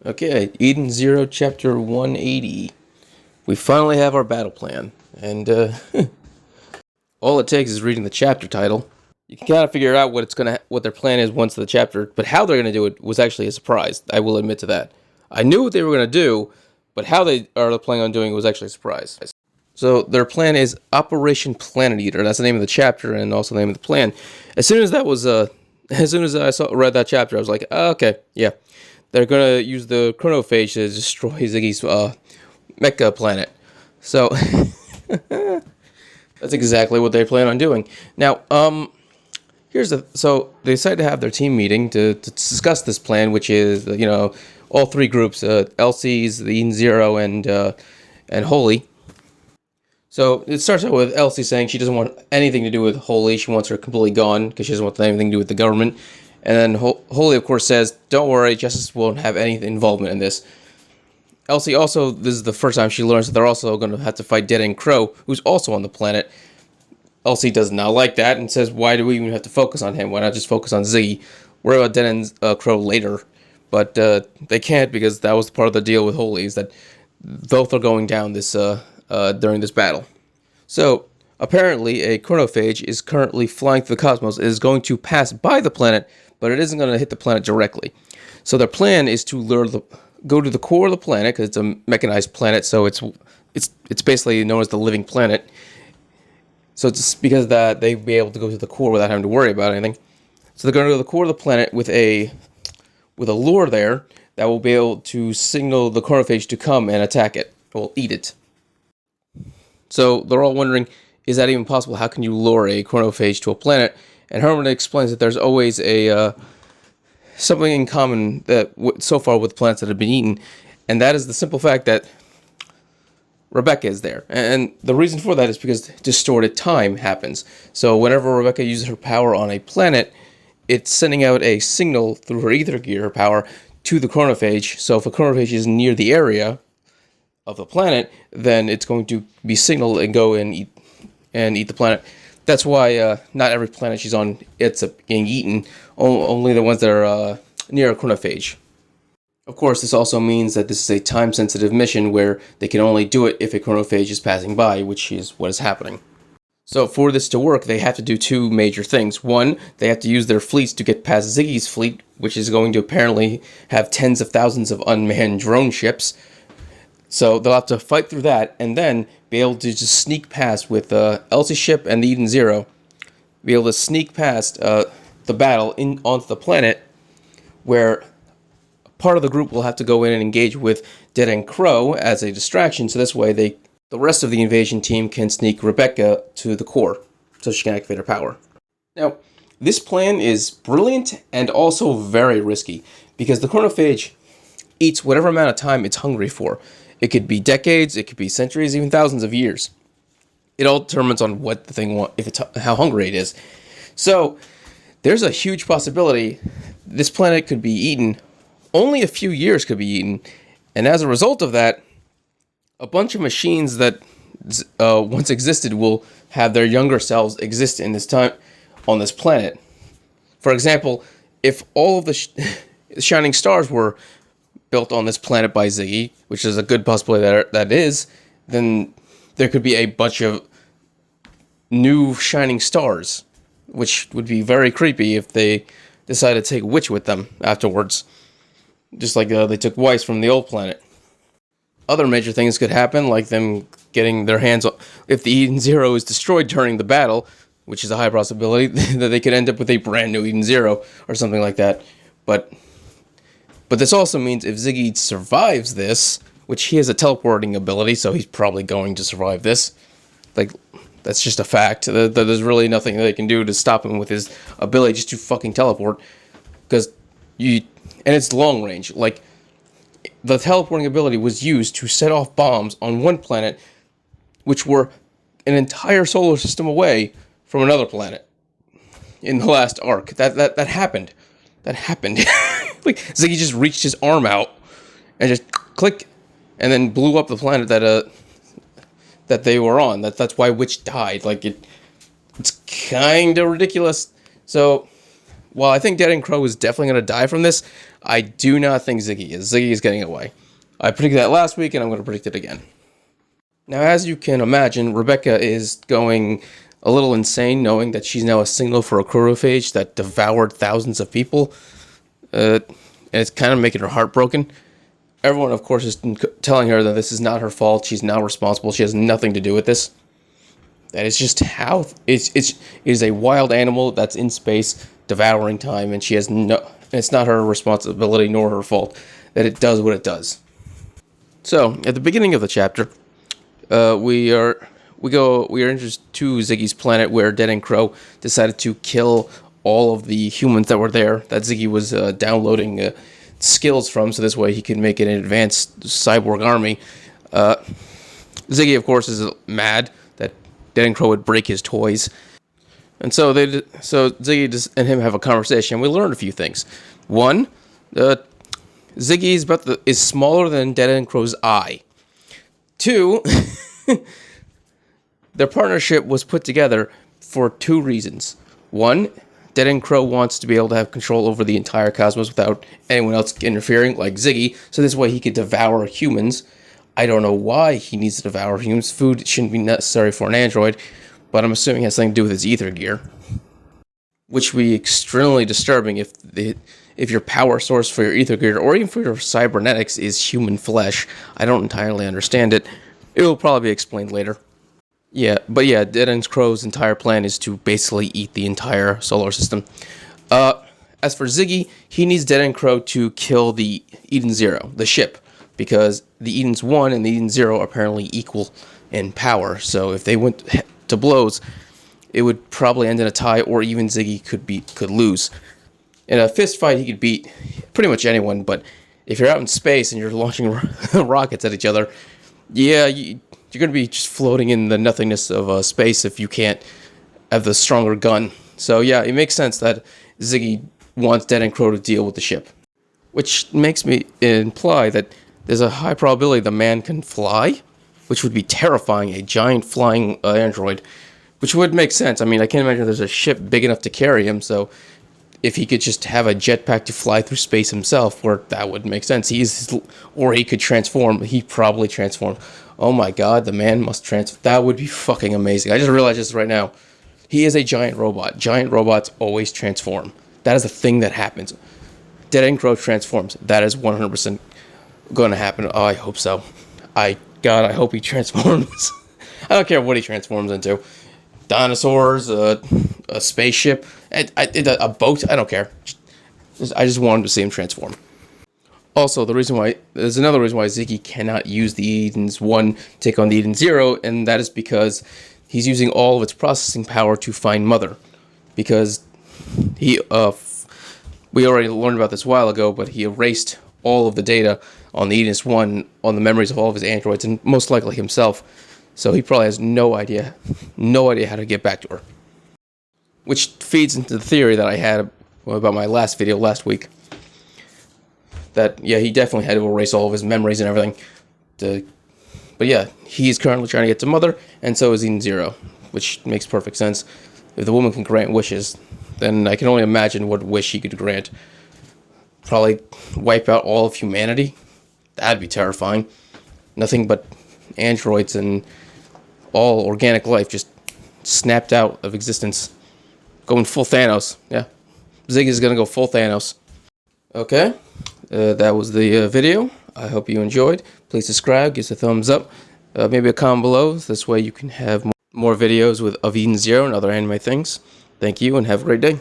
Okay, Eden Zero, Chapter 180. We finally have our battle plan, and all it takes is reading the chapter title. You can kind of figure out what their plan is once the chapter, but how they're gonna do it was actually a surprise. I will admit to that. I knew what they were gonna do, but how they are planning on doing it was actually a surprise. So their plan is Operation Planet Eater. That's the name of the chapter and also the name of the plan. As soon as I read that chapter, I was like, oh, okay, yeah. They're gonna use the chronophage to destroy Ziggy's mecha planet. So that's exactly what they plan on doing. Now, so they decided to have their team meeting to discuss this plan, which is all three groups: Elsie's, the Eden Zero, and Holy. So it starts out with Elsie saying she doesn't want anything to do with Holy. She wants her completely gone because she doesn't want anything to do with the government. And then Holy, of course, says, don't worry, Justice won't have any involvement in this. Elsie also, this is the first time she learns that they're also going to have to fight Dead End Crow, who's also on the planet. Elsie does not like that and says, why do we even have to focus on him? Why not just focus on Ziggy? Worry about Dead End Crow later. But they can't because that was part of the deal with Holy, is that both are going down this during this battle. So, apparently, a chronophage is currently flying through the cosmos. It is going to pass by the planet, but it isn't going to hit the planet directly. So their plan is to go to the core of the planet, because it's a mechanized planet, so it's basically known as the living planet. So it's because of that they'd be able to go to the core without having to worry about anything. So they're going to go to the core of the planet with a lure there that will be able to signal the chronophage to come and attack it. Or eat it. So they're all wondering, is that even possible? How can you lure a chronophage to a planet? And Herman explains that there's always something in common that so far with planets that have been eaten, and that is the simple fact that Rebecca is there. And the reason for that is because distorted time happens. So whenever Rebecca uses her power on a planet, it's sending out a signal through her ether gear, her power, to the chronophage. So if a chronophage is near the area of the planet, then it's going to be signaled and go and eat the planet. That's why not every planet she's on ends up getting eaten. Only the ones that are near a chronophage. Of course, this also means that this is a time-sensitive mission where they can only do it if a chronophage is passing by, which is what is happening. So for this to work, they have to do two major things. One, they have to use their fleets to get past Ziggy's fleet, which is going to apparently have tens of thousands of unmanned drone ships. So they'll have to fight through that, and then be able to just sneak past with Elsie's ship and the Eden Zero. Be able to sneak past the battle onto the planet, where part of the group will have to go in and engage with Dead End Crow as a distraction. So this way, the rest of the invasion team can sneak Rebecca to the core, so she can activate her power. Now, this plan is brilliant and also very risky, because the chronophage eats whatever amount of time it's hungry for. It could be decades, it could be centuries, even thousands of years. It all determines on what the thing wants, how hungry it is. So, there's a huge possibility this planet could be eaten. Only a few years could be eaten. And as a result of that, a bunch of machines that once existed will have their younger selves exist in this time on this planet. For example, if all of the shining stars were built on this planet by Ziggy, which is a good possibility that is, then there could be a bunch of new shining stars, which would be very creepy if they decided to take Witch with them afterwards, just like they took Weiss from the old planet. Other major things could happen, like them getting their hands on, if the Eden Zero is destroyed during the battle, which is a high possibility, that they could end up with a brand new Eden Zero or something like that. But this also means if Ziggy survives this, which he has a teleporting ability, so he's probably going to survive this. Like, that's just a fact. There's really nothing they can do to stop him with his ability just to fucking teleport. And it's long range. Like, the teleporting ability was used to set off bombs on one planet, which were an entire solar system away from another planet. In the last arc. That happened. That happened. Like, Ziggy just reached his arm out and just click, and then blew up the planet that they were on. That's why Witch died. Like, it's kind of ridiculous. So while I think Dead and Crow is definitely going to die from this, I do not think Ziggy is. Ziggy is getting away. I predicted that last week, and I'm going to predict it again. Now, as you can imagine, Rebecca is going a little insane, knowing that she's now a signal for a chronophage that devoured thousands of people. And it's kind of making her heartbroken. Everyone, of course, is telling her that this is not her fault. She's not responsible. She has nothing to do with this. That is just how it is a wild animal that's in space, devouring time, and she has no. It's not her responsibility nor her fault that it does what it does. So at the beginning of the chapter, we are introduced to Ziggy's planet, where Dead and Crow decided to kill all of the humans that were there that Ziggy was downloading skills from, so this way he could make an advanced cyborg army. Ziggy, of course, is mad that Dead and Crow would break his toys, and so Ziggy and him have a conversation. We learned a few things. One, Ziggy is smaller than Dead and Crow's eye. Two, their partnership was put together for two reasons. One, Dead and Crow wants to be able to have control over the entire cosmos without anyone else interfering, like Ziggy, so this way he could devour humans. I don't know why he needs to devour humans. Food shouldn't be necessary for an android, but I'm assuming it has something to do with his ether gear, which would be extremely disturbing if your power source for your ether gear, or even for your cybernetics, is human flesh. I don't entirely understand it. It will probably be explained later. Dead and Crow's entire plan is to basically eat the entire solar system. As for Ziggy, he needs Dead and Crow to kill the Eden Zero, the ship, because the Eden's 1 and the Eden 0 are apparently equal in power. So if they went to blows, it would probably end in a tie, or even Ziggy could lose. In a fist fight, he could beat pretty much anyone, but if you're out in space and you're launching rockets at each other, you're going to be just floating in the nothingness of space if you can't have the stronger gun. So yeah, it makes sense that Ziggy wants Dead and Crow to deal with the ship, which makes me imply that there's a high probability the man can fly, which would be terrifying, a giant flying android, which would make sense. I mean, I can't imagine there's a ship big enough to carry him, so if he could just have a jetpack to fly through space himself, that would make sense. Or he could transform. He probably transformed. Oh my god, the man must transform. That would be fucking amazing. I just realized this right now. He is a giant robot. Giant robots always transform. That is a thing that happens. Dead and Crow transforms. That is 100% going to happen. Oh, I hope so. I hope he transforms. I don't care what he transforms into. Dinosaurs, a spaceship, a boat. I don't care. I just wanted to see him transform. Also, there's another reason why Ziggy cannot use the Eden's 1 take on the Eden 0, and that is because he's using all of its processing power to find Mother. Because we already learned about this a while ago, but he erased all of the data on the Eden's 1 on the memories of all of his androids, and most likely himself. So he probably has no idea how to get back to her. Which feeds into the theory that I had about my last video last week. That, yeah, he definitely had to erase all of his memories and everything. But yeah, he's currently trying to get to Mother, and so is Eden 0, which makes perfect sense. If the woman can grant wishes, then I can only imagine what wish he could grant. Probably wipe out all of humanity. That'd be terrifying. Nothing but androids and all organic life just snapped out of existence. Going full Thanos. Yeah. Ziggy's gonna go full Thanos. Okay. That was the video. I hope you enjoyed. Please subscribe, give us a thumbs up, maybe a comment below. This way you can have more videos of Eden 0 and other anime things. Thank you and have a great day.